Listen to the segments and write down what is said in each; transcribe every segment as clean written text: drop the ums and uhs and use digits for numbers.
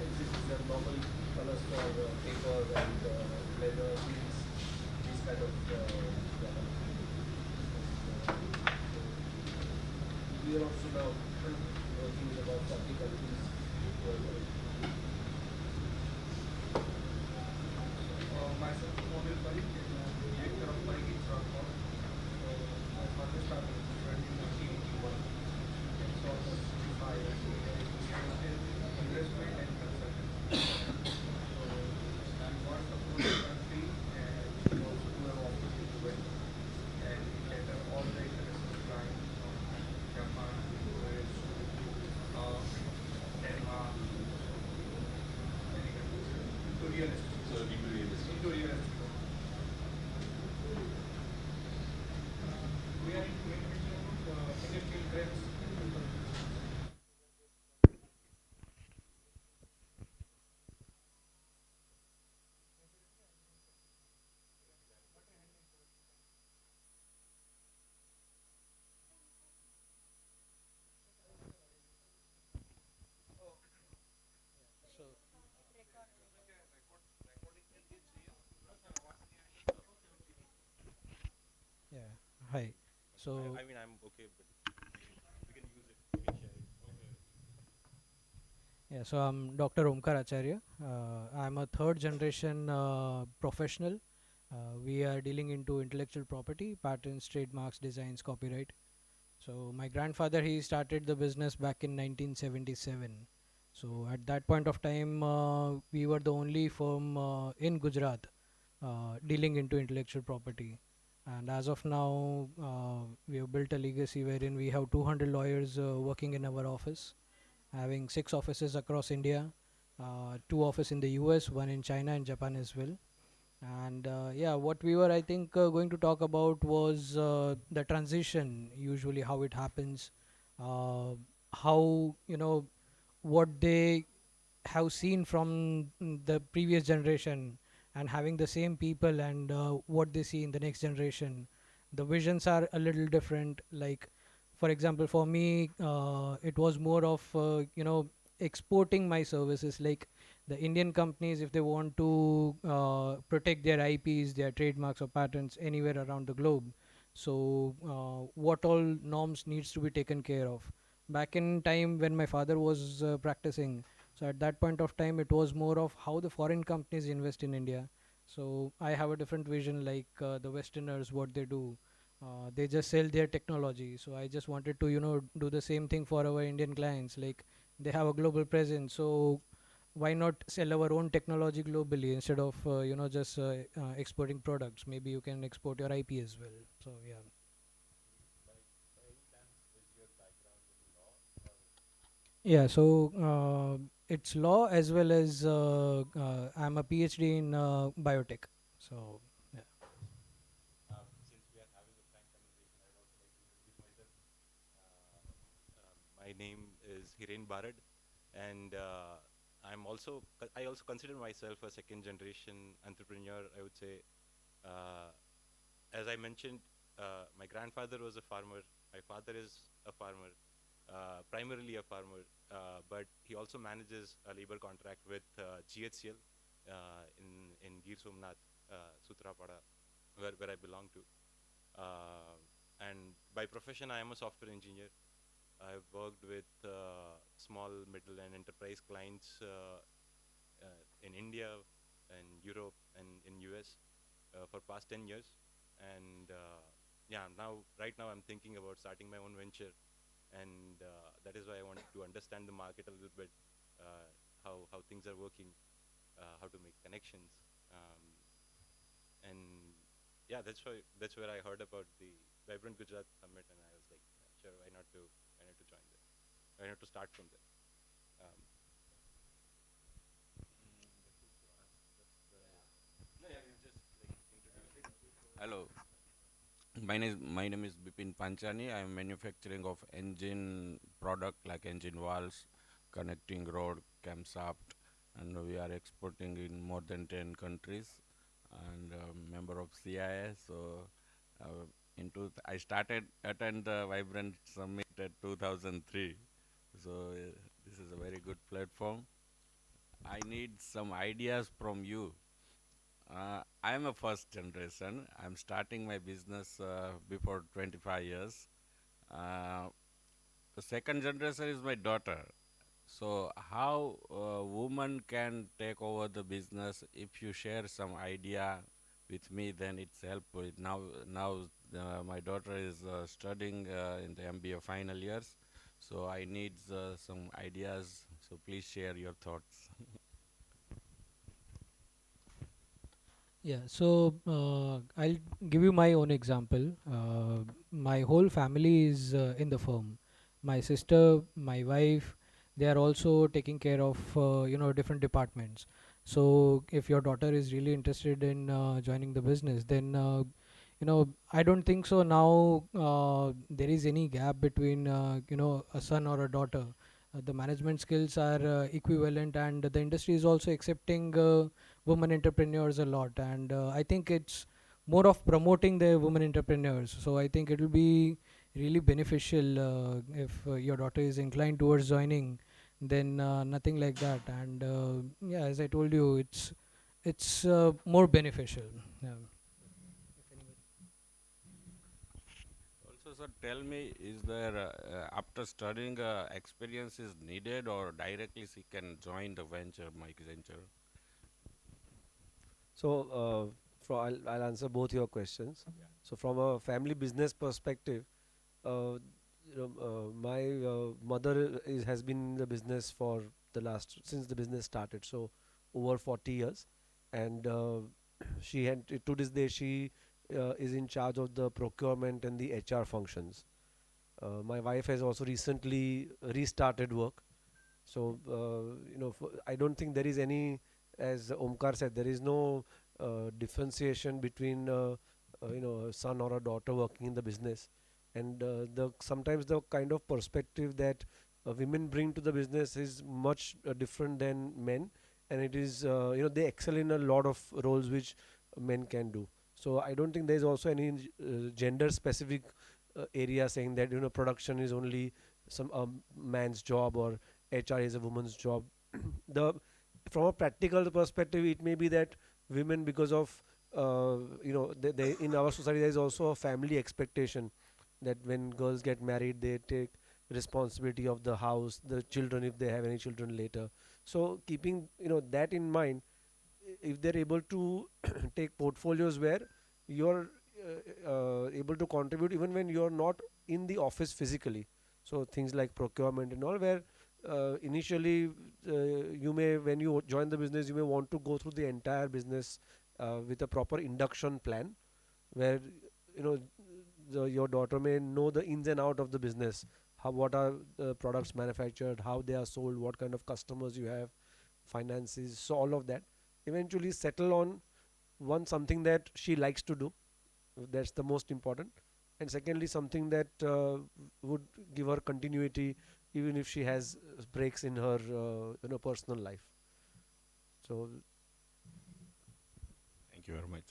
exists the normal colors for paper and leather, these kind of products. We are also now working with about 40 countries worldwide. Myself, Mobile Parik, director of Parikit.com. So, I started in 1981. It's almost 55 years. Investment and consulting. So, we got support the country and we also do have office in Dubai. And we cater all the international clients from Japan, US, Denmark, many countries. Into real estate. So, into real estate. Into real estate. We are into manufacturing industrial grades. Yeah. Hi. So, I mean, I'm okay, but we can use it. We can share it. yeah, so I'm Dr. Omkar Acharya. I'm a third generation professional. We are dealing into intellectual property, patents, trademarks, designs, copyright. So my grandfather, he started the business back in 1977. So at that point of time, we were the only firm in Gujarat dealing into intellectual property. And as of now, we have built a legacy wherein we have 200 lawyers working in our office, having 6 offices across India, 2 offices in the US, one in China and Japan as well. And yeah, what we were, I think, going to talk about was the transition, usually how it happens, uh, how, what they have seen from the previous generation and having the same people and what they see in the next generation. The visions are a little different. Like, for example, for me, it was more of, exporting my services. Like, the Indian companies, if they want to protect their IPs, their trademarks or patents anywhere around the globe, so what all norms needs to be taken care of. Back in time when my father was practicing, so at that point of time, it was more of how the foreign companies invest in India. So I have a different vision, like the Westerners, what they do. They just sell their technology. So I just wanted to, do the same thing for our Indian clients. Like, they have a global presence. So why not sell our own technology globally instead of, just exporting products? Maybe you can export your IP as well. So yeah. By any chance, is your background in law or Yeah, so it's law as well as I'm a PhD in biotech. So yeah. nice? Since we are having a frank conversation, I would also like to introduce myself. My name is Hiren Barad, and I also consider myself a second generation entrepreneur. I would say, uh, as I mentioned, my grandfather was a farmer. My father is a farmer, primarily a farmer, but he also manages a labor contract with GHCL in Gir Somnath, Sutrapada, where I belong to. Uh, and by profession, I am a software engineer. I've worked with small, middle, and enterprise clients in India, and Europe, and in US for past 10 years. And yeah, right now, I'm thinking about starting my own venture, and that is why I wanted to understand the market a little bit, how things are working, how to make connections, um, and yeah, that's where I heard about the Vibrant Gujarat Summit, and I was like, yeah, sure, why not to join there? Why not to start from there? Um, no, yeah, you just like introduce it. Hello, my name is Bipin Panchani. I am manufacturing of engine product like engine valves, connecting rod, camshaft, and we are exporting in more than 10 countries. And member of CIS. So, I started attend the Vibrant Summit at 2003. So this is a very good platform. I need some ideas from you. I'm a first generation. I'm starting my business before 25 years. Uh, the second generation is my daughter. So how a woman can take over the business? If you share some idea with me, then it's helpful. Now my daughter is studying in the MBA final years, so I need some ideas. So please share your thoughts. Yeah, so I'll give you my own example. My whole family is in the firm. My sister, my wife, they are also taking care of different departments. So if your daughter is really interested in joining the business, then I don't think so now there is any gap between a son or a daughter. The management skills are equivalent, and the industry is also accepting women entrepreneurs a lot, and I think it's more of promoting the women entrepreneurs. So I think it will be really beneficial if your daughter is inclined towards joining, then nothing like that. And yeah, as I told you, it's more beneficial. Yeah. Also, sir, tell me, is there after studying experience is needed, or directly she can join the venture, Mike venture? So, I'll answer both your questions. Yeah. So, from a family business perspective, uh, my mother has been in the business for the last since the business started. So, over 40 years, and she had to this day she is in charge of the procurement and the HR functions. My wife has also recently restarted work. So I don't think there is any, as Omkar said, there is no differentiation between a son or a daughter working in the business, and the sometimes the kind of perspective that women bring to the business is much different than men, and it is they excel in a lot of roles which men can do. So I don't think there is also any gender specific area saying that production is only some man's job or HR is a woman's job. The From a practical perspective, it may be that women, because of they in our society there is also a family expectation that when girls get married, they take responsibility of the house, the children if they have any children later. So keeping that in mind, if they're able to take portfolios where you're able to contribute even when you're not in the office physically, so things like procurement and all, where initially you may, when you join the business, you may want to go through the entire business with a proper induction plan, where you know your daughter may know the ins and out of the business, how, what are the products manufactured, how they are sold, what kind of customers you have, finances, so all of that. Eventually settle on one, something that she likes to do, that's the most important, and secondly something that would give her continuity even if she has breaks in her personal life. So Thank you very much.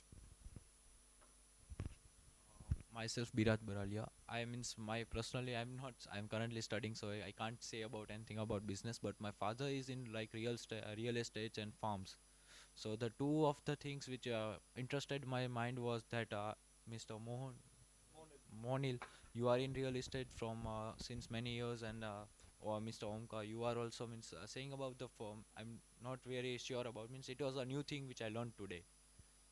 Myself Birat Baralia. I means my personally I'm currently studying, so I can't say about anything about business, but my father is in like real estate and farms. So the two of the things which interested my mind was that Mr. Monil, you are in real estate from since many years, and or Mr. Omka, you are also means saying about the firm. I'm not very sure about, means it was a new thing which I learned today,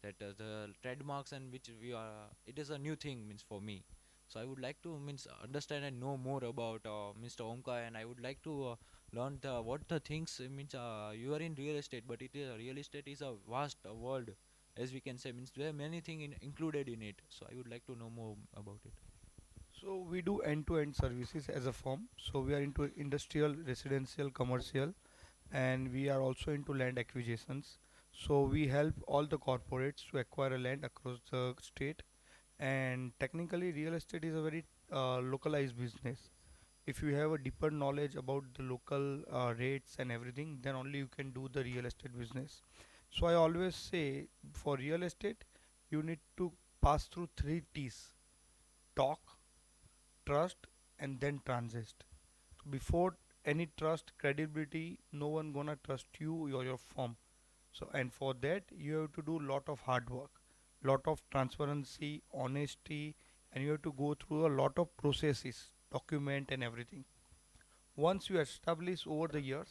that the trademarks and which we are, it is a new thing means for me. So I would like to means understand and know more about Mr. Omka, and I would like to learn the what the things means you are in real estate, but it is real estate is a vast world, as we can say, means there are many things included in it. So I would like to know more about it. So we do end-to-end services as a firm. So we are into industrial, residential, commercial, and we are also into land acquisitions. So we help all the corporates to acquire a land across the state. And technically, real estate is a very localized business. If you have a deeper knowledge about the local rates and everything, then only you can do the real estate business. So I always say, for real estate, you need to pass through three T's: talk, trust, and then transit. Before any trust, credibility, no one gonna trust you or your firm. So, and for that, you have to do lot of hard work, lot of transparency, honesty, and you have to go through a lot of processes, document and everything. Once you establish over the years,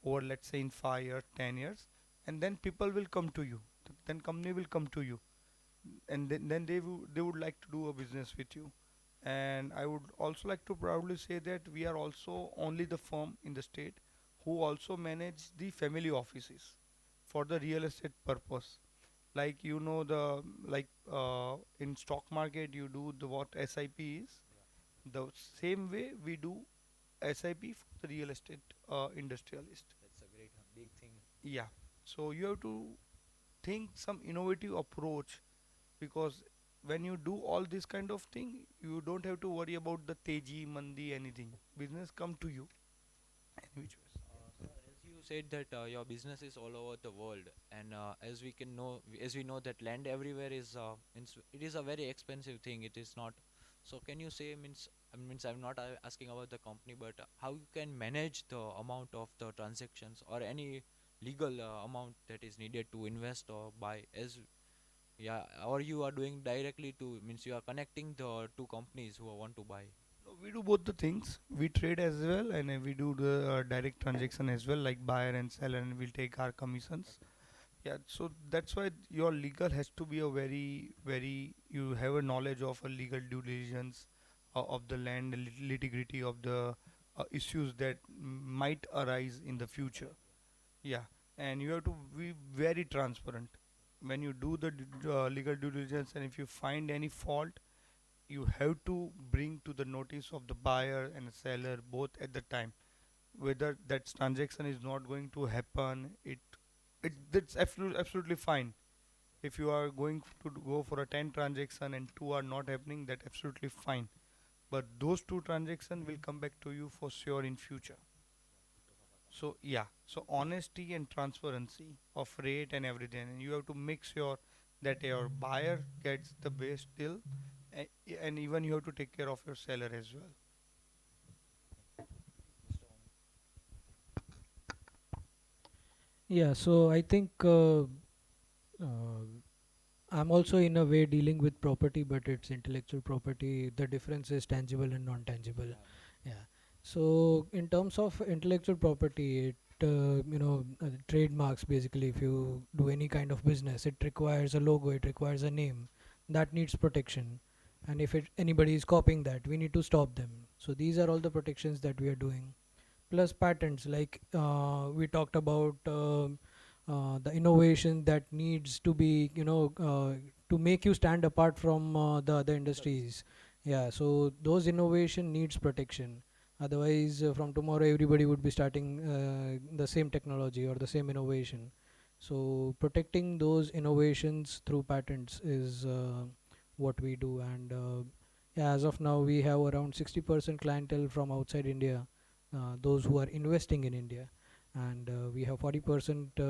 over let's say in 5 years, 10 years, and then people will come to you. Then company will come to you, and then they would like to do a business with you. And I would also like to proudly say that we are also only the firm in the state who also manage the family offices for the real estate purpose. Like the like in stock market you do the what SIP is. The same way we do SIP for the real estate industrialist. That's a great big thing. Yeah. So you have to think some innovative approach, because when you do all this kind of thing, you don't have to worry about the teji, mandi, anything. Business come to you. Any which ways. Sir, as you said that your business is all over the world, and as we can know, as we know that land everywhere is it is a very expensive thing. It is not. So can you say means I'm not asking about the company, but how you can manage the amount of the transactions or any legal amount that is needed to invest or buy as yeah, or you are doing directly to means you are connecting the two companies who want to buy. No, we do both the things. We trade as well, and we do the direct transaction as well, like buyer and seller, and we'll take our commissions. Yeah, so that's why your legal has to be a very you have a knowledge of a legal due diligence of the land, nitty-gritty of the issues that might arise in the future. Yeah, and you have to be very transparent when you do the legal due diligence, and if you find any fault, you have to bring to the notice of the buyer and seller both at the time, whether that transaction is not going to happen. It that's absolutely fine. If you are going to go for a 10 transaction and two are not happening, that absolutely fine, but those two transactions will come back to you for sure in future. So yeah, so honesty and transparency of rate and everything, and you have to make sure that your buyer gets the best deal, and even you have to take care of your seller as well. Yeah, so I think I'm also in a way dealing with property, but it's intellectual property. The difference is tangible and non-tangible. Yeah. Yeah. So in terms of intellectual property, trademarks basically. If you do any kind of business, it requires a logo. It requires a name that needs protection. And if anybody is copying that, we need to stop them. So these are all the protections that we are doing. Plus patents, like we talked about the innovation that needs to be to make you stand apart from the other industries. Yeah, so those innovation needs protection. Otherwise from tomorrow everybody would be starting the same technology or the same innovation. So protecting those innovations through patents is what we do. And yeah, as of now we have around 60% clientele from outside India, those who are investing in India, and we have 40%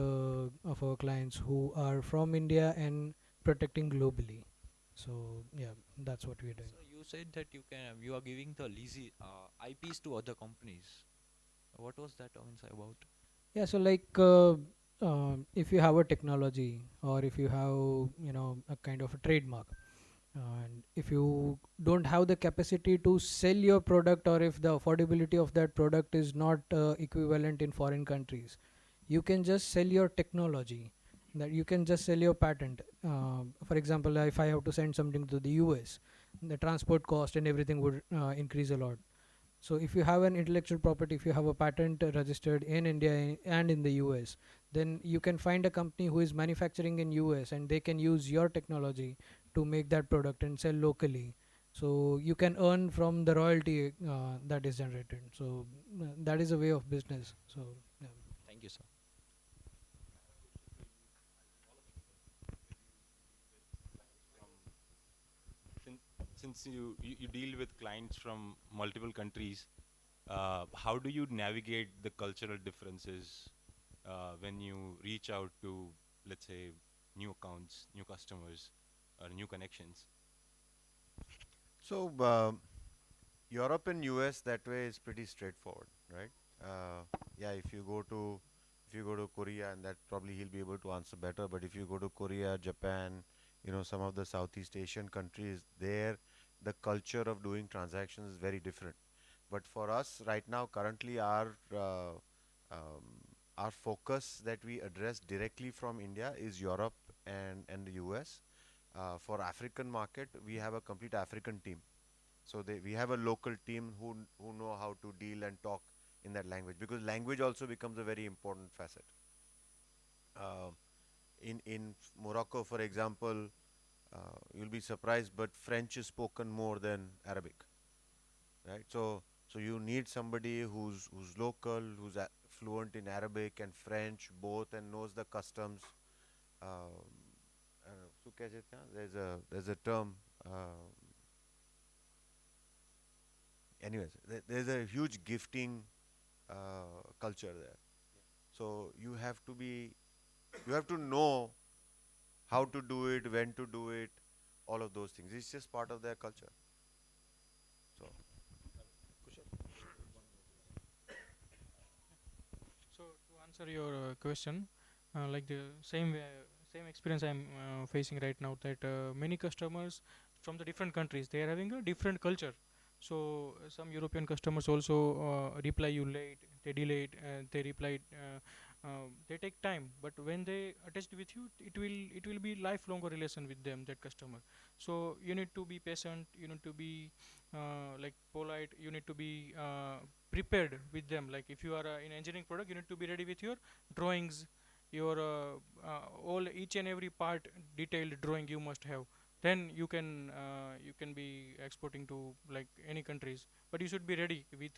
of our clients who are from India and protecting globally. So yeah, that's what we're doing. So you said that you are giving the leasy IPs to other companies. What was that means about? Yeah, so like if you have a technology or if you have a kind of a trademark, and if you don't have the capacity to sell your product, or if the affordability of that product is not equivalent in foreign countries, you can just sell your technology, that you can just sell your patent. For example, if I have to send something to the US, the transport cost and everything would increase a lot. So if you have an intellectual property, if you have a patent registered in India and in the US, then you can find a company who is manufacturing in US and they can use your technology to make that product and sell locally. So you can earn from the royalty that is generated. So that is a way of business. So yeah. Thank you, sir. From since since you deal with clients from multiple countries, how do you navigate the cultural differences when you reach out to, let's say, new accounts, new customers, or new connections? So Europe and US that way is pretty straightforward, right? Yeah, if you go to Korea, and that probably he'll be able to answer better. But if you go to Korea, Japan, some of the Southeast Asian countries, there the culture of doing transactions is very different. But for us right now, currently our focus that we address directly from India is Europe and the US. For African market, we have a complete African team. So we have a local team who know how to deal and talk in that language, because language also becomes a very important facet. Uh, in Morocco, for example, you'll be surprised, but French is spoken more than Arabic, right? So you need somebody who's local, who's fluent in Arabic and French both, and knows the customs. So there's a term. Anyways, there's a huge gifting culture there. So you have to know how to do it, when to do it, all of those things. It's just part of their culture. So So to answer your question, like the same way, same experience I'm facing right now, that many customers from the different countries, they are having a different culture. So some European customers also reply you late, they delayed, they replied, they take time. But when they attached with you, it will be lifelong relation with them, that customer. So you need to be patient, you need to be like polite, you need to be prepared with them. Like if you are in engineering product, you need to be ready with your drawings, your all each and every part detailed drawing you must have. Then you can be exporting to like any countries, but you should be ready with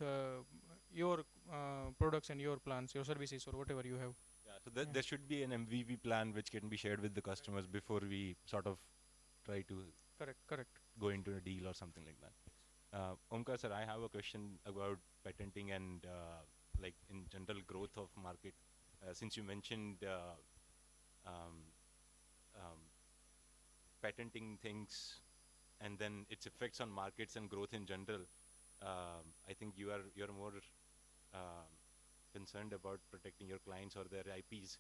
your products and your plans, your services, or whatever you have. Yeah, so Yeah. there should be an MVP plan which can be shared with the customers before we sort of try to Correct, correct. go into a deal or something like that. Omkar sir, I have a question about patenting and like in general growth of market. Since you mentioned um, um, patenting things and then its effects on markets and growth in general, I think you're more um, concerned about protecting your clients or their IPs.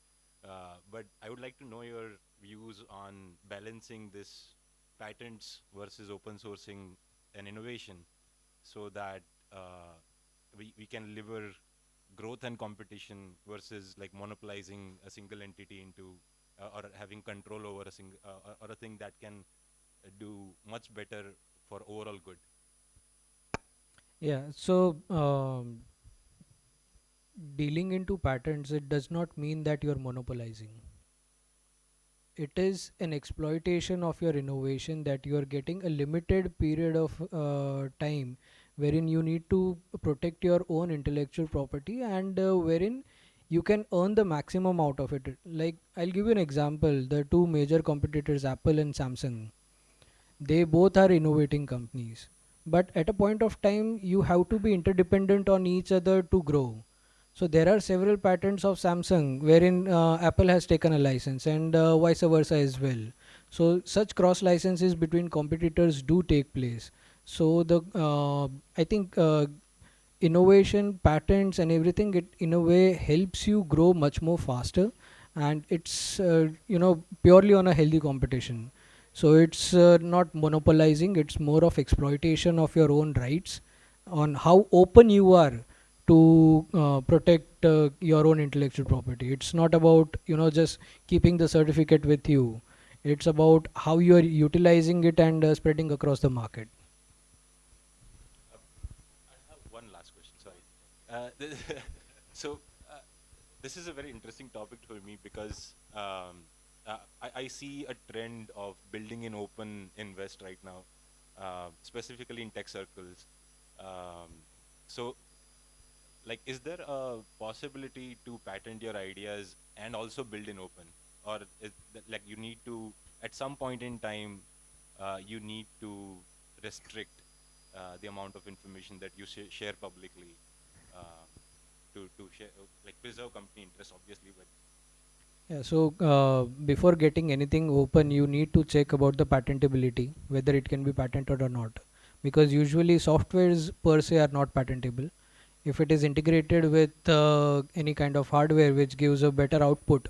But I would like to know your views on balancing this patents versus open sourcing and innovation, so that we can deliver growth and competition versus like monopolizing a single entity into or having control over or a thing that can do much better for overall good. Yeah, so dealing into patents, it does not mean that you're monopolizing. It is an exploitation of your innovation, that you are getting a limited period of time wherein you need to protect your own intellectual property, and wherein you can earn the maximum out of it. Like, I'll give you an example: the two major competitors, Apple and Samsung, they both are innovating companies, but at a point of time you have to be interdependent on each other to grow. So there are several patents of Samsung wherein Apple has taken a license, and vice versa as well. So such cross licenses between competitors do take place. So the I think innovation, patents, and everything, it in a way helps you grow much more faster, and it's purely on a healthy competition. So it's not monopolizing, it's more of exploitation of your own rights, on how open you are to protect your own intellectual property. It's not about just keeping the certificate with you. It's about how you are utilizing it and spreading across the market. Uh, I have one last question. Sorry. So this is a very interesting topic for me because I see a trend of building in open invest right now, specifically in tech circles. Um, so, like, is there a possibility to patent your ideas and also build in open, or is that, like, you need to at some point in time you need to restrict the amount of information that you share publicly, um, to share, like preserve company interest, obviously, but Yeah, so before getting anything open, you need to check about the patentability, whether it can be patented or not. Because usually softwares per se are not patentable. If it is integrated with any kind of hardware which gives a better output,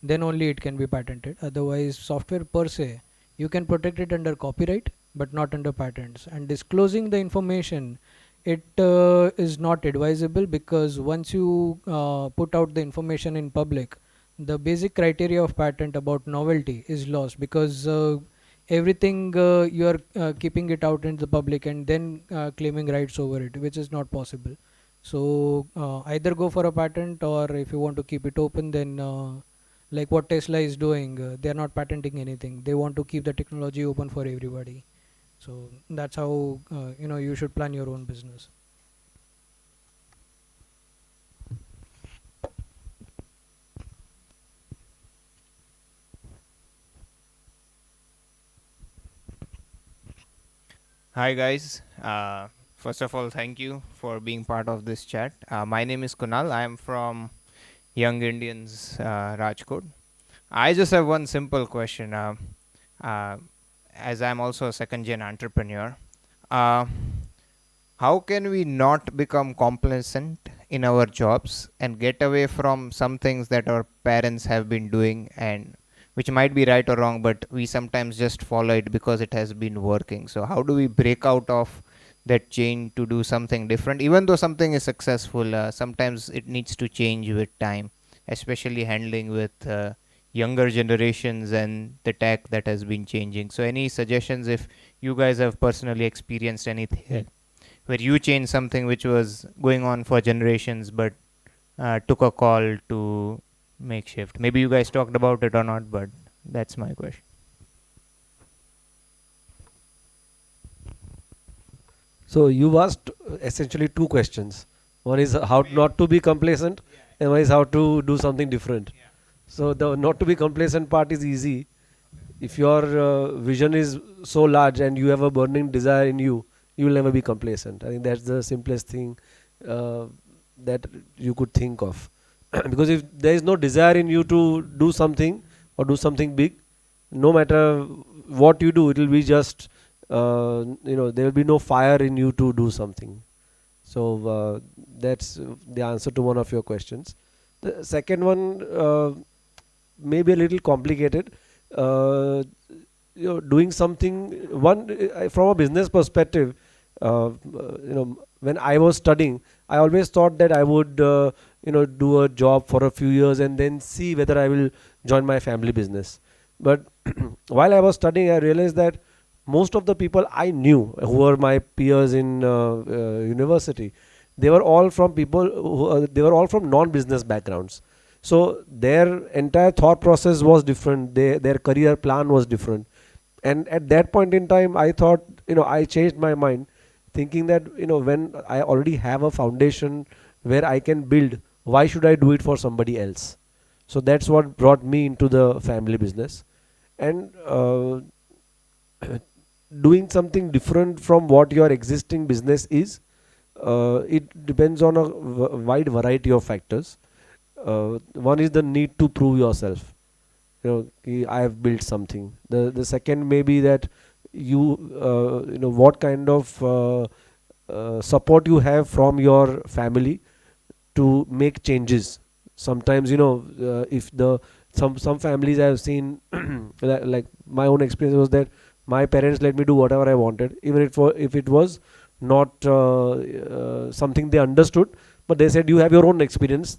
then only it can be patented. Otherwise, software per se, you can protect it under copyright but not under patents. And disclosing the information, it is not advisable, because once you put out the information in public, the basic criteria of patent about novelty is lost, because everything you are keeping it out in the public and then claiming rights over it, which is not possible. So either go for a patent, or if you want to keep it open, then like what Tesla is doing, they are not patenting anything. They want to keep the technology open for everybody. So that's how you should plan your own business. Hi guys. First of all, thank you for being part of this chat. My name is Kunal. I am from Young Indians, Rajkot. I just have one simple question. Uh, as I'm also a second-gen entrepreneur, uh, how can we not become complacent in our jobs and get away from some things that our parents have been doing, and which might be right or wrong, but we sometimes just follow it because it has been working? So how do we break out of that chain to do something different? Even though something is successful, sometimes it needs to change with time, especially handling with younger generations and the tech that has been changing. So any suggestions, if you guys have personally experienced anything where you changed something which was going on for generations, but took a call to make shift? Maybe you guys talked about it or not, but that's my question. So you asked essentially two questions. One is how not to be complacent, and one is how to do something different. So the not to be complacent part is easy. If your vision is so large and you have a burning desire in you, you will never be complacent. I think that's the simplest thing uh, that you could think of. Because if there is no desire in you to do something or do something big, no matter what you do, it will be just there will be no fire in you to do something. So that's the answer to one of your questions. The second one may be a little complicated. Uh, Doing something one from a business perspective. When I was studying, I always thought that I would do a job for a few years and then see whether I will join my family business. But while I was studying, I realized that most of the people I knew who were my peers in university, they were all from they were all from non-business backgrounds. So their entire thought process was different. Their career plan was different. And at that point in time, I thought, I changed my mind, thinking that, when I already have a foundation where I can build, why should I do it for somebody else? So that's what brought me into the family business. And doing something different from what your existing business is, it depends on a wide variety of factors. One is the need to prove yourself. I have built something. The second may be that what kind of support you have from your family to make changes. Sometimes, if the some families I have seen, like my own experience was that my parents let me do whatever I wanted, even if it was not something they understood, but they said, you have your own experience.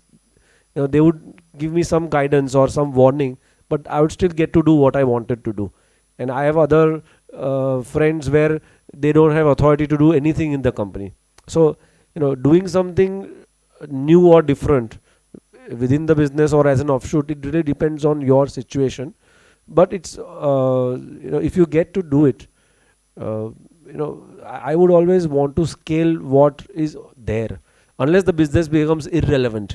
They would give me some guidance or some warning, but I would still get to do what I wanted to do. And I have other friends where they don't have authority to do anything in the company. So, doing something new or different within the business or as an offshoot, it really depends on your situation. But it's if you get to do it, I would always want to scale what is there, unless the business becomes irrelevant.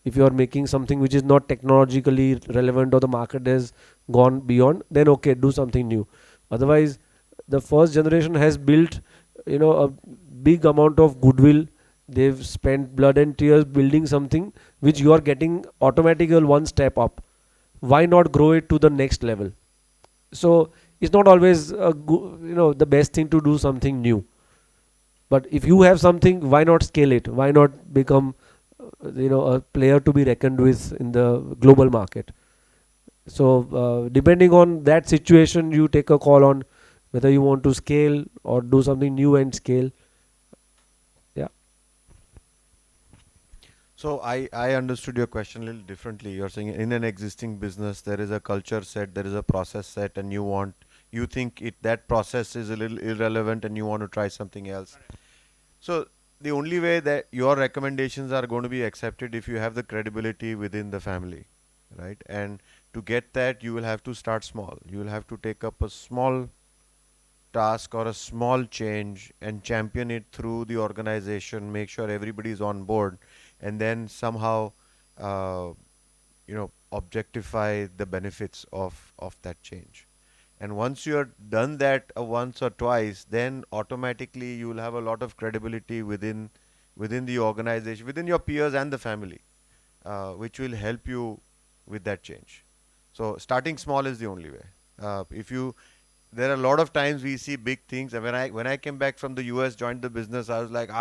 If you are making something which is not technologically relevant or the market has gone beyond, then okay, do something new. Otherwise, the first generation has built a big amount of goodwill. They've spent blood and tears building something which you are getting automatically one step up. Why not grow it to the next level? So it's not always the best thing to do something new. But if you have something, why not scale it? Why not become a player to be reckoned with in the global market? So depending on that situation, you take a call on whether you want to scale or do something new and scale. Yeah. So I understood your question a little differently. You're saying in an existing business there is a culture set, there is a process set, and you think that process is a little irrelevant and you want to try something else. So the only way that your recommendations are going to be accepted if you have the credibility within the family, right? And to get that, you will have to start small. You will have to take up a small task or a small change and champion it through the organization, make sure everybody is on board, and then somehow, uh, objectify the benefits of that change. And once you are done that once or twice, then automatically you will have a lot of credibility within the organization, within your peers and the family, which will help you with that change. So starting small is the only way. If you There are a lot of times we see big things. And when I came back from the US, joined the business, I was like,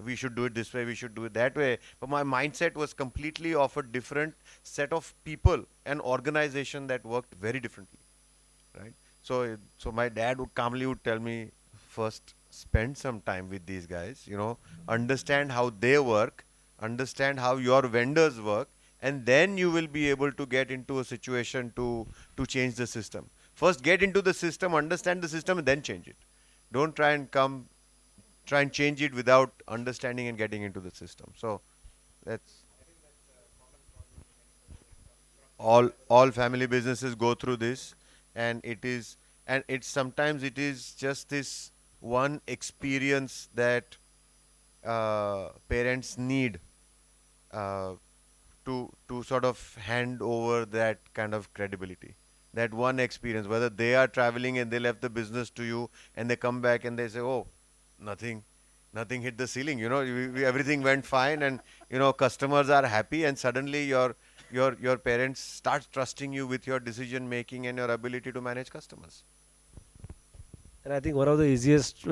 we should do it this way, we should do it that way. But my mindset was completely of a different set of people and organization that worked very differently, right? So my dad would tell me, first spend some time with these guys, understand how they work, understand how your vendors work, and then you will be able to get into a situation to change the system. First get into the system, understand the system, and then change it. Don't try and change it without understanding and getting into the system. So that's all family businesses go through this. And it's sometimes it is just this one experience that parents need, uh, to sort of hand over that kind of credibility. That one experience, whether they are traveling and they left the business to you, and they come back and they say, oh, nothing nothing hit the ceiling, everything went fine, and customers are happy, and suddenly your parents start trusting you with your decision making and your ability to manage customers. And I think one of the easiest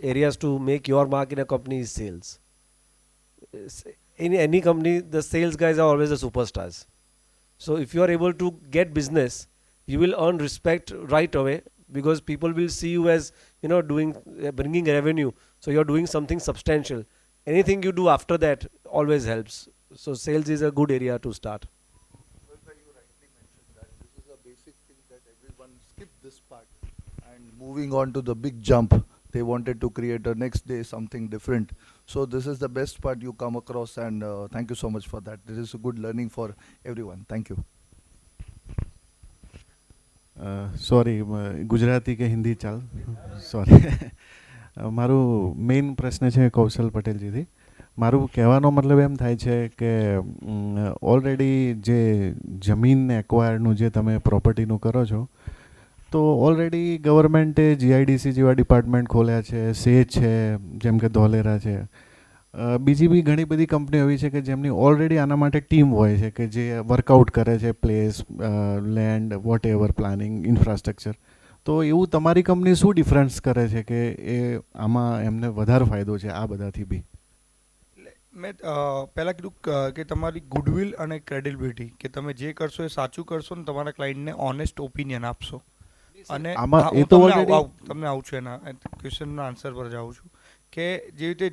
areas to make your mark in a company is sales. In any company, the sales guys are always the superstars. So if you are able to get business, you will earn respect right away, because people will see you as doing bringing revenue. So you're doing something substantial. Anything you do after that always helps. So sales is a good area to start. Well, you rightly mentioned that this is a basic thing that everyone skip this part and moving on to the big jump. They wanted to create a next day something different. So this is the best part you come across, and thank you so much for that. This is a good learning for everyone. Thank you. Sorry Gujarati કે હિન્દી ચાલ sorry મારું main પ્રશ્ન છે કૌશલ પટેલજીથી. મારું કહેવાનો મતલબ એમ થાય છે કે ઓલરેડી જે જમીન એક્વાયરનું જે તમે પ્રોપર્ટીનું કરો છો, તો ઓલરેડી ગવર્મેન્ટે જીઆઈડીસી જેવા ડિપાર્ટમેન્ટ ખોલ્યા છે, સેજ છે, જેમ કે ધોલેરા છે, બીજી બી ઘણી બધી કંપની એવી છે કે જેમની ઓલરેડી આના માટે ટીમ હોય છે કે જે વર્કઆઉટ કરે છે, place, land, whatever, planning, infrastructure. તો એવું તમારી કંપની શું ડિફરન્સ કરે છે કે એ આમાં એમને વધારે ફાયદો છે આ બધાથી બી? મેં પહેલાં કીધું કે તમારી ગુડવિલ અને ક્રેડિબિલિટી, કે તમે જે કરશો એ સાચું કરશો ને તમારા ક્લાયન્ટને ઓનેસ્ટ ઓપિનિયન આપશો. અને આમાં હા, એ હું તો તમને already- તમને આવું છું એના ક્વેશ્ચનના આન્સર પર જાઉં છું કે જેવી રીતે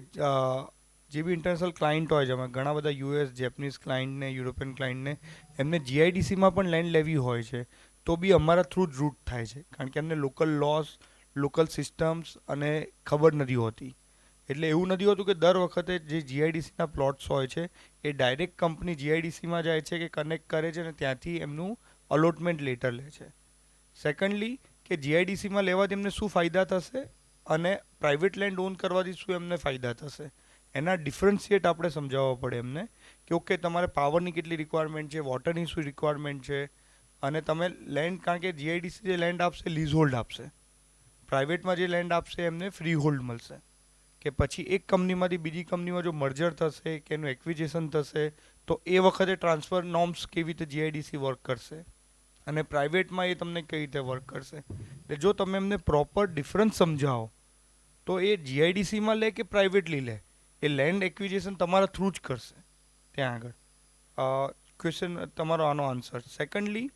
જે બી ઇન્ટરનેશનલ ક્લાયન્ટ હોય છે, એમાં ઘણા બધા યુએસ, જેપનીઝ ક્લાયન્ટને, યુરોપિયન ક્લાયન્ટને એમને જીઆઈડીસીમાં પણ લેન્ડ લેવી હોય છે, તો બી અમારા થ્રુ જ રૂટ થાય છે, કારણ કે એમને લોકલ લોસ, લોકલ સિસ્ટમ્સ અને ખબર નથી હોતી. એટલે એવું નથી હોતું કે દર વખતે જે જીઆઈડીસીના પ્લોટ્સ હોય છે એ ડાયરેક્ટ કંપની જીઆઈડીસીમાં જાય છે કે કનેક્ટ કરે છે અને ત્યાંથી એમનું અલોટમેન્ટ લેટર લે છે. સેકન્ડલી, કે જીઆઈડીસીમાં લેવાથી એમને શું ફાયદા થશે અને પ્રાઇવેટ લેન્ડ ઓન કરવાથી શું એમને ફાયદા થશે, એના ડિફરન્શિએટ આપણે સમજાવવા પડે એમને કે ઓકે તમારે પાવરની કેટલી રિક્વાયરમેન્ટ છે, વોટરની શું રિક્વાયરમેન્ટ છે, અને તમે લેન્ડ, કારણ કે જીઆઈડીસી જે લેન્ડ આપશે લીઝ હોલ્ડ આપશે, પ્રાઇવેટમાં જે લેન્ડ આપશે એમને ફ્રી હોલ્ડ મળશે. કે પછી એક કંપનીમાંથી બીજી કંપનીમાં જો મર્જર થશે કે એનું એક્વિઝિશન થશે તો એ વખતે ટ્રાન્સફર નોર્મ્સ કેવી રીતે જીઆઈડીસી વર્ક કરશે અને પ્રાઇવેટમાં એ તમને કઈ રીતે વર્ક કરશે. એટલે જો તમે એમને પ્રોપર ડિફરન્સ સમજાવો તો એ જીઆઈડીસીમાં લે કે પ્રાઇવેટલી લે, એ લેન્ડ એક્વિઝિશન તમારા થ્રુ જ કરશે ત્યાં આગળ. ક્વેશ્ચન તમારો આનો આન્સર. સેકન્ડલી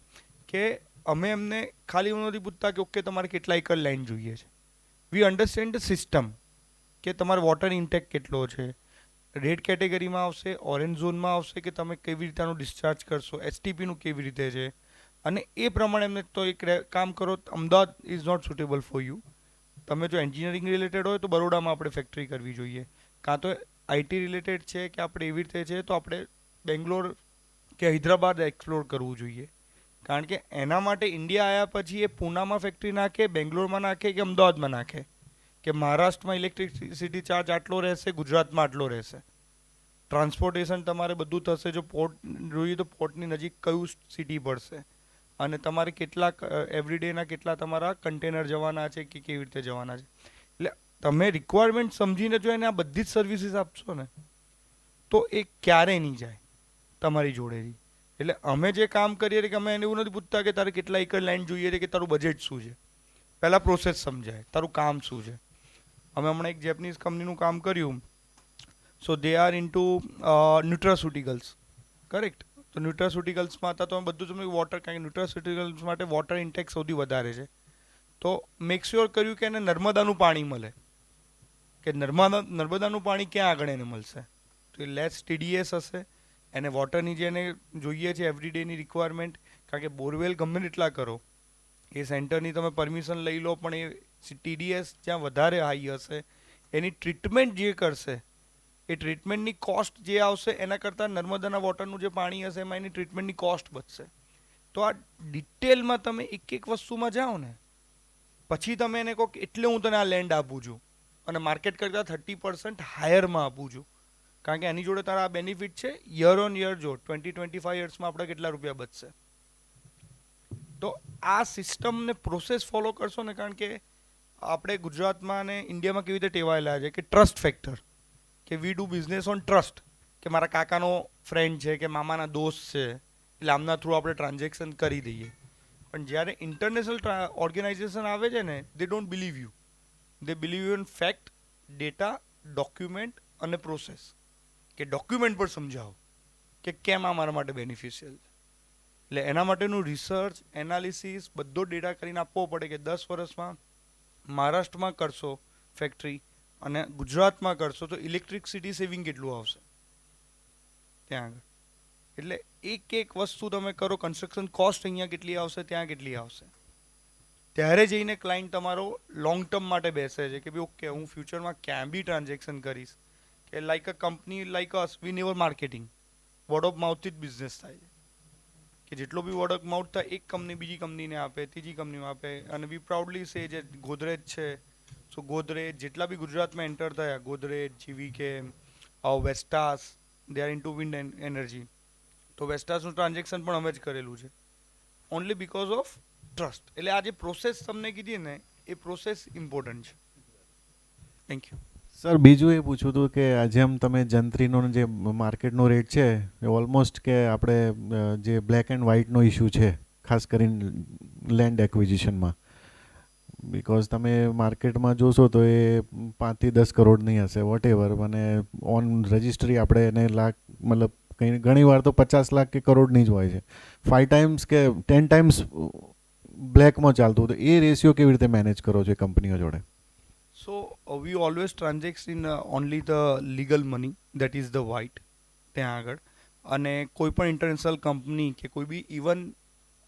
કે અમે એમને ખાલી એવું નથી પૂછતા કે ઓકે તમારે કેટલા એકર લેન્ડ જોઈએ છે. વી અન્ડરસ્ટેન્ડ ધ સિસ્ટમ કે તમારે વોટર ઇન્ટેક કેટલો છે, રેડ કેટેગરીમાં આવશે, ઓરેન્જ ઝોનમાં આવશે કે તમે કેવી રીતનું ડિસ્ચાર્જ કરશો, એસટીપીનું કેવી રીતે છે, અને એ પ્રમાણે એમને તો એક કામ કરો, Ahmedabad is not suitable for you. તમે જો એન્જિનિયરિંગ રિલેટેડ હોય તો બરોડામાં આપણે ફેક્ટરી કરવી જોઈએ, કાં તો આઈટી રિલેટેડ છે કે આપણે એવી રીતે છે તો આપણે બેંગ્લોર કે હૈદરાબાદ એક્સપ્લોર કરવું જોઈએ. કારણ કે એના માટે ઇન્ડિયા આવ્યા પછી એ પૂનામાં ફેક્ટરી નાખે, બેંગ્લોરમાં નાખે કે અમદાવાદમાં નાખે, કે મહારાષ્ટ્રમાં ઇલેક્ટ્રિસિટી ચાર્જ આટલો રહેશે, ગુજરાતમાં આટલો રહેશે, ટ્રાન્સપોર્ટેશન તમારે બધું થશે. જો પોર્ટ જોઈએ તો પોર્ટની નજીક કયું સિટી પડશે, અને તમારે કેટલા એવરીડેના કેટલા તમારા કન્ટેનર જવાના છે કે કેવી રીતે જવાના છે. એટલે તમે રિક્વાયરમેન્ટ સમજીને જો એને આ બધી જ સર્વિસીસ આપશો ને તો એ ક્યારેય નહીં જાય તમારી જોડેથી. એટલે અમે જે કામ કરીએ છીએ કે અમે એને એવું નથી પૂછતા કે તારે કેટલા એકર લેન્ડ જોઈએ છે કે તારું બજેટ શું છે. પહેલાં પ્રોસેસ સમજાય, તારું કામ શું છે. અમે હમણાં એક જેપનીઝ કંપનીનું કામ કર્યું. સો દે આર ઇન્ટુ ન્યુટ્રાસ્યુટિકલ્સ, કરેક્ટ. તો ન્યુટ્રાસ્યુટિકલ્સમાં હતા તો બધું તમે વોટર, કારણ કે ન્યુટ્રાસ્યુટિકલ્સ માટે વોટર ઇન્ટેક સૌથી વધારે છે. તો મેક શ્યોર કર્યું કે એને નર્મદાનું પાણી મળે, કે નર્મદાનું પાણી ક્યાં આગળ એને મળશે. તો એ લેસ ટીડીએસ હશે, એને વોટરની જે એને જોઈએ છે એવરીડેની રિક્વાયરમેન્ટ. કારણ કે બોરવેલ ગમે તેટલા કરો, એ સેન્ટરની તમે પરમિશન લઈ લો પણ એ ટીડીએસ જ્યાં વધારે હાઈ હશે, એની ટ્રીટમેન્ટ જે કરશે એ ટ્રીટમેન્ટની કોસ્ટ જે આવશે એના કરતાં નર્મદાના વોટરનું જે પાણી હશે એમાં એની ટ્રીટમેન્ટની કોસ્ટ બચશે. તો આ ડિટેલમાં તમે એક એક વસ્તુમાં જાઓ ને પછી તમે એને કહો કે એટલે હું તને આ લેન્ડ આપું છું અને માર્કેટ કરતાં 30% હાયરમાં આપું છું, કારણ કે એની જોડે તારા આ બેનિફિટ છે. યર ઓન યર જો 20-25 યર્સમાં આપણે કેટલા રૂપિયા બચશે. તો આ સિસ્ટમને પ્રોસેસ ફોલો કરશો ને, કારણ કે આપણે ગુજરાતમાં અને ઇન્ડિયામાં કેવી રીતે ટેવાયેલા છે કે ટ્રસ્ટ ફેક્ટર, કે we do business on trust, કે મારા કાકાનો ફ્રેન્ડ છે કે મામાના દોસ્ત છે એટલે આમના થ્રુ આપણે ટ્રાન્ઝેક્શન કરી દઈએ. પણ જ્યારે ઇન્ટરનેશનલ ઓર્ગેનાઇઝેશન આવે છે ને, દે don't believe you. They believe you in fact, data, document અને પ્રોસેસ. કે ડોક્યુમેન્ટ પર સમજાવો કે કેમ આ મારા માટે બેનિફિશિયલ છે. એટલે એના માટેનું રિસર્ચ, એનાલિસિસ બધો ડેટા કરીને આપવો પડે કે 10 વર્ષમાં મહારાષ્ટ્રમાં કરશો ફેક્ટરી અને ગુજરાતમાં કરશો તો ઇલેક્ટ્રિસિટી સેવિંગ કેટલું આવશે ત્યાં આગળ. એટલે એક એક વસ્તુ તમે કરો, કન્સ્ટ્રક્શન કોસ્ટ અહીંયા કેટલી આવશે, ત્યાં કેટલી આવશે, ત્યારે જઈને ક્લાયન્ટ તમારો લોંગ ટર્મ માટે બેસે છે કે ભાઈ ઓકે હું ફ્યુચરમાં ક્યાં બી ટ્રાન્ઝેક્શન કરીશ. કે like a company like us, we never marketing, word of માઉથથી જ બિઝનેસ થાય છે. કે જેટલો બી વર્ડ ઓફ માઉથ થાય એક કંપની બીજી કંપનીને આપે, ત્રીજી કંપનીમાં આપે. અને વી પ્રાઉડલી સે જે ગોદરેજ છે, સો ગોદરેજ જેટલા બી ગુજરાતમાં એન્ટર થયા, Godrej, GVK, Vestas, they are into wind energy. તો વેસ્ટાસનું ટ્રાન્ઝેક્શન પણ અમે જ કરેલું છે, ઓનલી બીકોઝ ઓફ ટ્રસ્ટ. એટલે આ જે પ્રોસેસ તમને કીધી ને એ પ્રોસેસ ઇમ્પોર્ટન્ટ છે. Thank you. સર બીજું એ પૂછવું હતું કે જેમ તમે જંત્રીનો જે માર્કેટનો રેટ છે એ ઓલમોસ્ટ કે આપણે જે બ્લેક એન્ડ વ્હાઇટનો ઇસ્યુ છે ખાસ કરીને લેન્ડ એક્વિઝિશનમાં, બિકોઝ તમે માર્કેટમાં જોશો તો એ 5 થી 10 કરોડની હશે વોટ એવર, અને ઓન રજિસ્ટ્રી આપણે એને લાખ મતલબ કંઈ ઘણી વાર તો 50 લાખ કે કરોડની જ હોય છે. 5 ટાઈમ્સ કે 10 ટાઈમ્સ બ્લેકમાં ચાલતું, તો એ રેશિયો કેવી રીતે મેનેજ કરો છો કંપનીઓ જોડે? So we always transact in only the legal money, that is the white ત્યાં આગળ. અને કોઈ પણ ઇન્ટરનેશનલ કંપની કે કોઈ બી ઇવન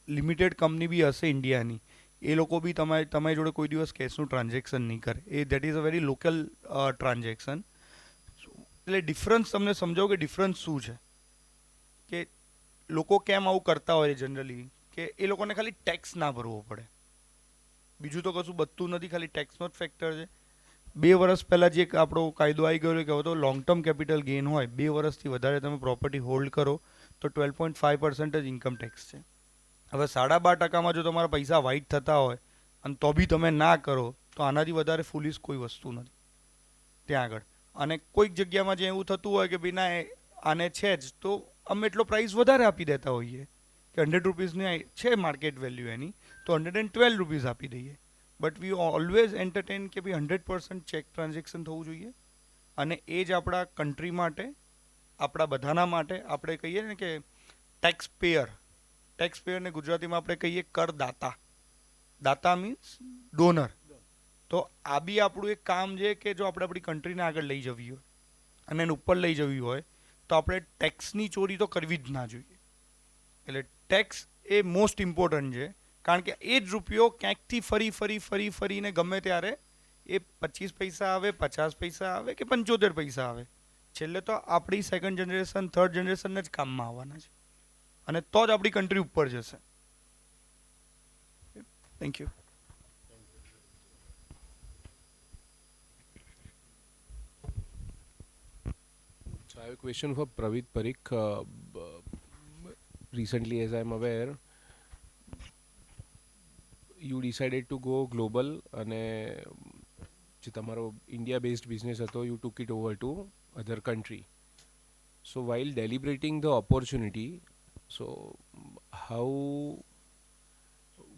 લિમિટેડ કંપની બી હશે ઇન્ડિયાની, એ લોકો બી તમારી જોડે કોઈ દિવસ કેશનું ટ્રાન્ઝેક્શન નહીં કરે. એ that is a very local transaction. એટલે ડિફરન્સ તમને સમજાવું કે ડિફરન્સ શું છે, કે લોકો કેમ આવું કરતા હોય જનરલી, કે એ લોકોને ખાલી ટેક્સ ના ભરવો પડે, બીજું તો કશું બધું નથી, ખાલી ટેક્સનો જ ફેક્ટર છે. 2 વર્ષ પહેલાં જે આપણો કાયદો આવી ગયો કે હવે તો લોંગ ટર્મ કેપિટલ ગેઇન હોય, 2 વર્ષથી વધારે તમે પ્રોપર્ટી હોલ્ડ કરો તો 12.5% જ ઇન્કમ ટેક્સ છે. હવે 12.5%માં જો તમારા પૈસા વ્હાઇટ થતા હોય અને તો બી તમે ના કરો તો આનાથી વધારે ફૂલીશ કોઈ વસ્તુ નથી ત્યાં આગળ. અને કોઈક જગ્યામાં જે એવું થતું હોય કે ભાઈ ના આને છે જ તો અમે એટલો પ્રાઇસ વધારે આપી દેતા હોઈએ કે 100 રૂપીસની છે માર્કેટ વેલ્યુ એની, તો 112 રૂપીસ આપી દઈએ. બટ વી ઓલવેઝ એન્ટરટેન કે ભાઈ 100% ચેક ટ્રાન્ઝેક્શન થવું જોઈએ, અને એ જ આપણા કન્ટ્રી માટે, આપણા બધાના માટે, આપણે કહીએ ને કે ટેક્સ પેયરને ગુજરાતીમાં આપણે કહીએ કરદાતા. દાતા મીન્સ ડોનર. તો આ બી આપણું એક કામ છે કે જો આપણે આપણી કન્ટ્રીને આગળ લઈ જવી હોય અને એને ઉપર લઈ જવી હોય તો આપણે ટેક્સની ચોરી તો કરવી જ ના જોઈએ. એટલે ટેક્સ એ મોસ્ટ ઇમ્પોર્ટન્ટ છે, કારણ કે એ જ રૂપિયો ક્યાંકથી ફરીને ગમે ત્યારે એ 25 પૈસા આવે, 50 પૈસા આવે કે 75 પૈસા આવે, છેલ્લે તો આપણી સેકન્ડ જનરેશન, થર્ડ જનરેશનને જ કામમાં આવવાના છે, અને તો જ આપણી કન્ટ્રી ઉપર જશે. Thank you. So I have a question for Pravit Parikh. Recently, as I'm aware, you decided to go global અને જે તમારો India based business હતો, you took it over to other country. So while deliberating the opportunity, so how,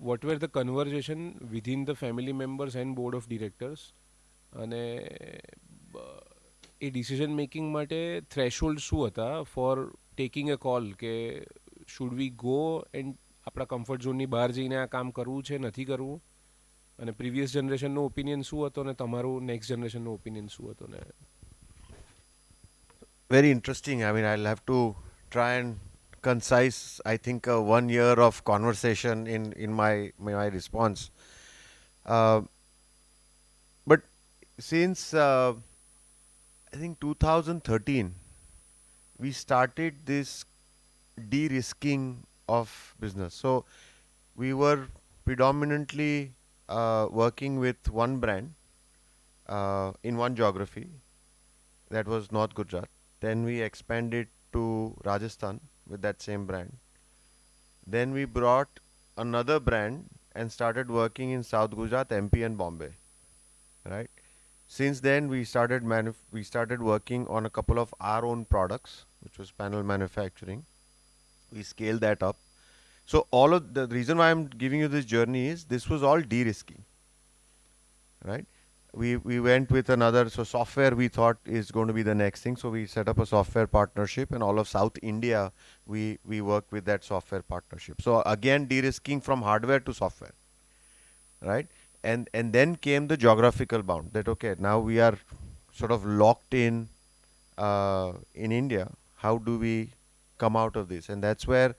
what were the conversation within the family members and board of directors, અને એ decision making માટે threshold શું હતા four taking a call કે should we go and આપણા comfort ઝોનની બહાર જઈને આ કામ કરવું છે, નથી કરવું, અને પ્રીવિયસ જનરેશનનો ઓપિનિયન શું હતો ને તમારું નેક્સ્ટ જનરેશનનો ઓપિનિયન શું હતો ને? Very interesting. I mean, I'll have to try and concise, I think, 1 year of conversation in my response. But since I think 2013, we started this de-risking of business. So we were predominantly working with one brand in one geography, that was North Gujarat. Then we expanded to Rajasthan with that same brand. Then we brought another brand and started working in South Gujarat, MP and Bombay. Right? Since then, we started working on a couple of our own products, which was panel manufacturing. We scaled that up. So all of the reason why I'm giving you this journey is this was all de-risking. Right? We went with another, so software we thought is going to be the next thing. So we set up a software partnership, and all of South India, we work with that software partnership. So again, de-risking from hardware to software, right? And then came the geographical bound, that okay, now we are sort of locked in India. How do we come out of this? And that's where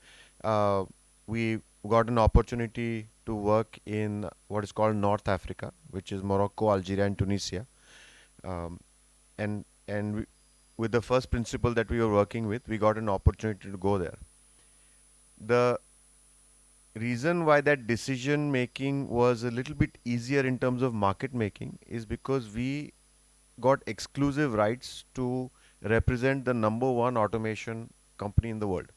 we got an opportunity to work in what is called North Africa, which is Morocco, Algeria, and Tunisia. And with the first principal that we were working with, we got an opportunity to go there. The reason why that decision making was a little bit easier in terms of market making is because we got exclusive rights to represent the number one automation company in the world.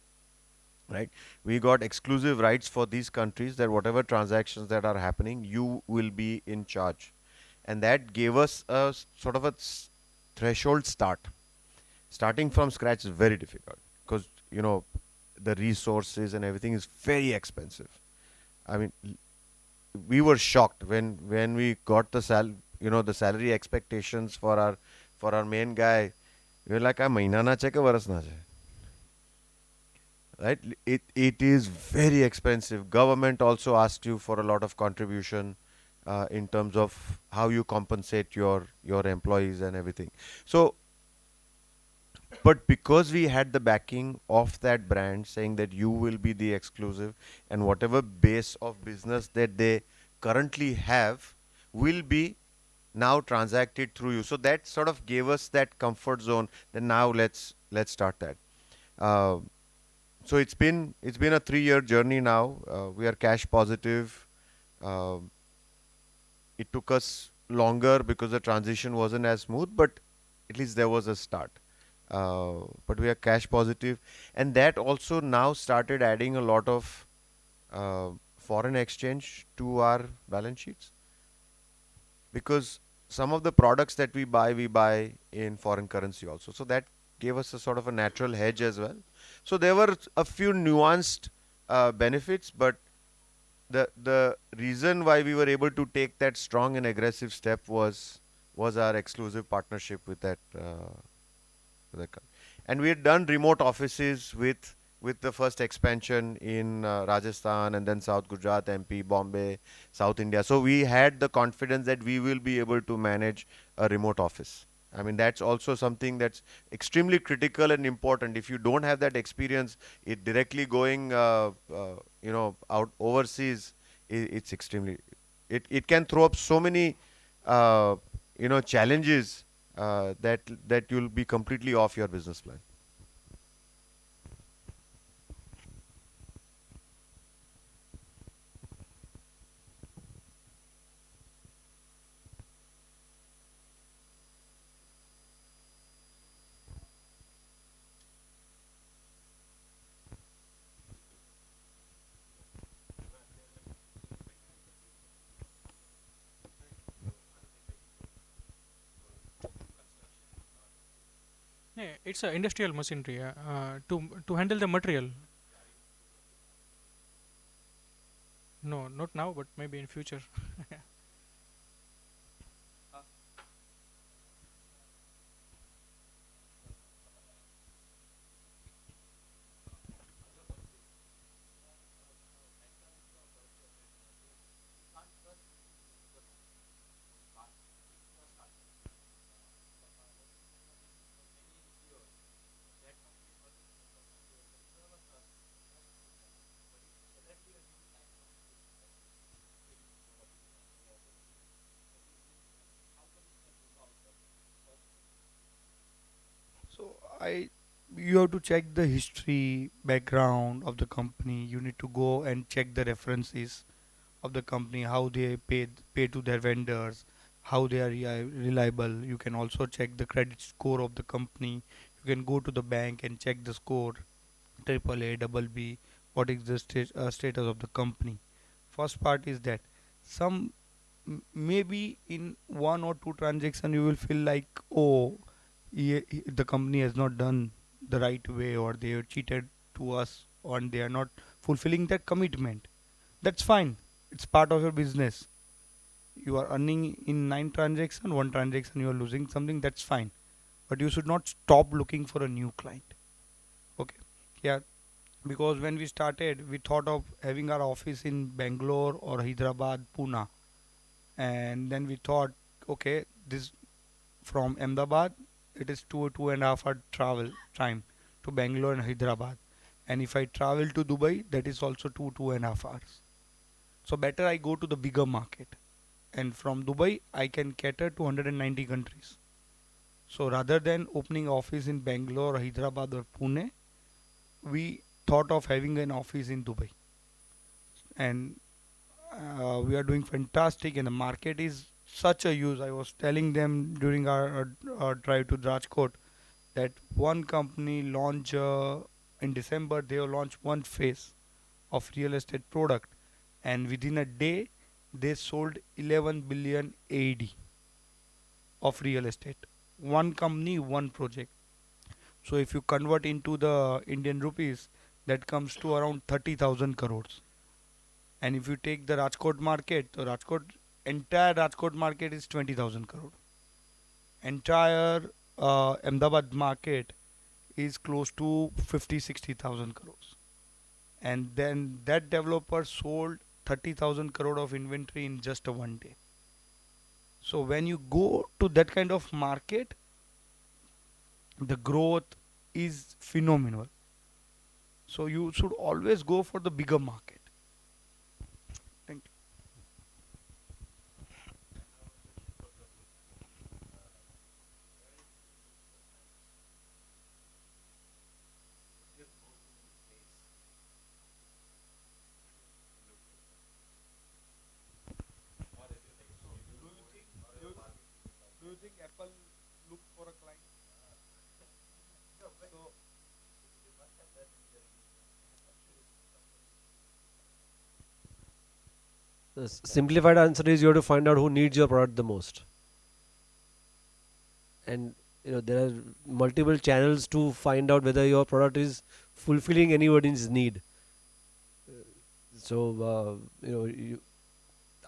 Right? We got exclusive rights for these countries that whatever transactions that are happening, you will be in charge. And that gave us a sort of a threshold start. Starting from scratch is very difficult because, you know, the resources and everything is very expensive. I mean, we were shocked when we got the the salary expectations for our main guy. We were like, "Ah, mahina na che ke varas na che." Right? It is very expensive. Government also asks you for a lot of contribution in terms of how you compensate your employees and everything. So, but because we had the backing of that brand saying that you will be the exclusive, and whatever base of business that they currently have will be now transacted through you. So that sort of gave us that comfort zone. Then now let's start that. So it's been a 3-year journey now. We are cash positive. It took us longer because the transition wasn't as smooth, but at least there was a start. But we are cash positive, and that also now started adding a lot of foreign exchange to our balance sheets, because some of the products that we buy in foreign currency also. So that gave us a sort of a natural hedge as well. So there were a few nuanced benefits, but the reason why we were able to take that strong and aggressive step was our exclusive partnership with that and we had done remote offices with the first expansion in Rajasthan and then South Gujarat, MP, Bombay, South India. So we had the confidence that we will be able to manage a remote office. I mean, that's also something that's extremely critical and important. If you don't have that experience, it directly going, out overseas, it's extremely, it can throw up so many, challenges that you'll be completely off your business plan. Yeah, it's a industrial machinery to handle the material. No, not now, but maybe in future. So you have to check the history, background of the company. You need to go and check the references of the company, how they pay to their vendors, how they are reliable. You can also check the credit score of the company. You can go to the bank and check the score, triple A, double B. What is the status of the company? First part is that some maybe in one or two transaction you will feel like, oh, the company has not done the right way, or they have cheated to us, and they are not fulfilling their commitment. That's fine. It's part of your business. You are earning in 9 transactions, one transaction you are losing something. That's fine, but you should not stop looking for a new client. Okay, yeah, because when we started, we thought of having our office in Bangalore or Hyderabad, Pune, and then we thought, okay, this from Ahmedabad, it is 2.5 hour travel time to Bangalore and Hyderabad, and if I travel to Dubai, that is also 2.5 hours. So better I go to the bigger market, and from Dubai I can cater to 190 countries. So rather than opening office in Bangalore, Hyderabad or Pune, we thought of having an office in Dubai, and we are doing fantastic, and the market is such a use. I was telling them during our drive to Rajkot that one company launch in December, they will launch one phase of real estate product, and within a day they sold 11 billion AED of real estate. One company, one project. So if you convert into the Indian rupees, that comes to around 30,000 crores. And if you take the Rajkot market, the entire Rajkot market is 20,000 crore. Entire Ahmedabad market is close to 50-60,000 crores. And then that developer sold 30,000 crore of inventory in just a one day. So when you go to that kind of market, the growth is phenomenal. So you should always go for the bigger market. Thank you. Do you think Apple look for a client? So the simplified answer is you have to find out who needs your product the most, and there are multiple channels to find out whether your product is fulfilling anybody's need. So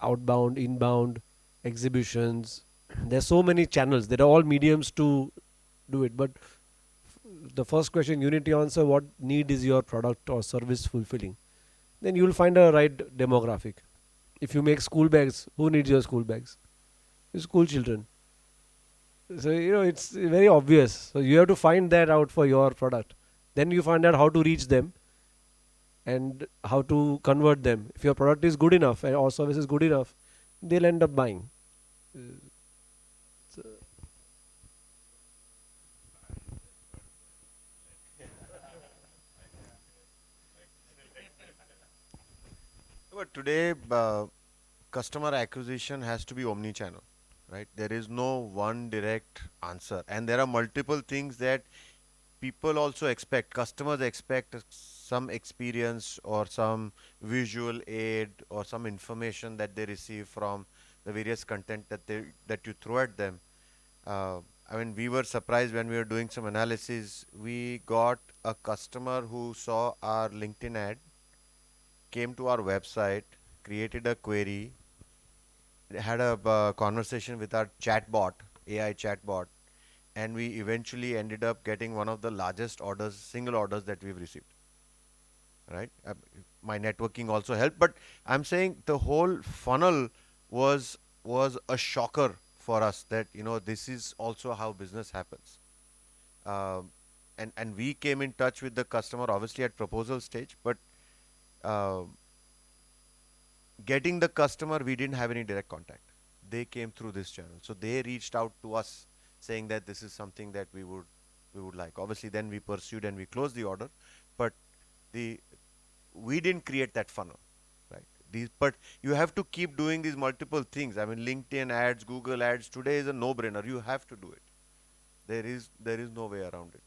outbound, inbound, exhibitions. There's so many channels. There are all mediums to do it. But the first question you need to answer: what need is your product or service fulfilling? Then you will find a right demographic. If you make school bags, who needs your school bags? School children. So it's very obvious. So you have to find that out for your product. Then you find out how to reach them and how to convert them. If your product is good enough or service is good enough, they'll end up buying. So But today, customer acquisition has to be omni-channel, right? There is no one direct answer, and there are multiple things that people also expect. Customers expect some experience or some visual aid or some information that they receive from the various content that you throw at them. Uh, I mean, we were surprised when we were doing some analysis. We got a customer who saw our LinkedIn ad, came to our website, created a query, had a conversation with our chatbot, AI chatbot, and we eventually ended up getting one of the largest orders, single orders that we've received. Right? My networking also helped, but I'm saying the whole funnel was a shocker for us that this is also how business happens. Um, and we came in touch with the customer obviously at proposal stage, but uh, getting the customer, we didn't have any direct contact. They came through this channel, so they reached out to us saying that this is something that we would like. Obviously, then we pursued and we closed the order, but the we didn't create that funnel, right? But you have to keep doing these multiple things. I mean, LinkedIn ads, Google ads today is a no-brainer. You have to do it. There is no way around it.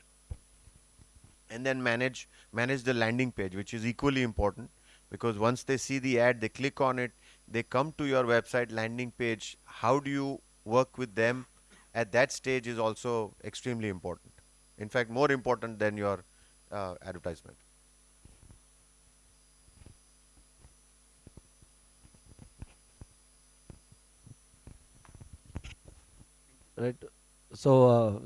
And then manage the landing page, which is equally important, because once they see the ad, they click on it, they come to your website landing page. How do you work with them at that stage is also extremely important. In fact, more important than your advertisement. right. So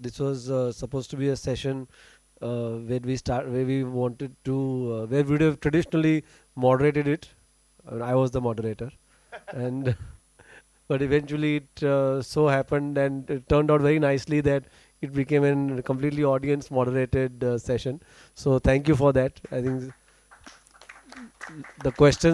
this was supposed to be a session where we wanted to where we would have traditionally moderated it. I was the moderator, and but eventually it so happened and it turned out very nicely that it became a completely audience moderated session. So thank you for that. I think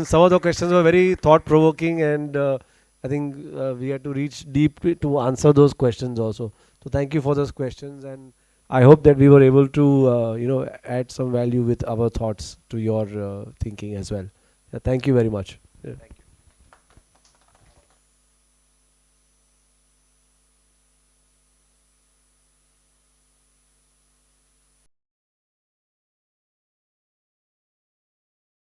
some of the questions were very thought provoking, and I think we had to reach deep to answer those questions also. So thank you for those questions, and I hope that we were able to add some value with our thoughts to your thinking as well. Thank you very much. Yeah.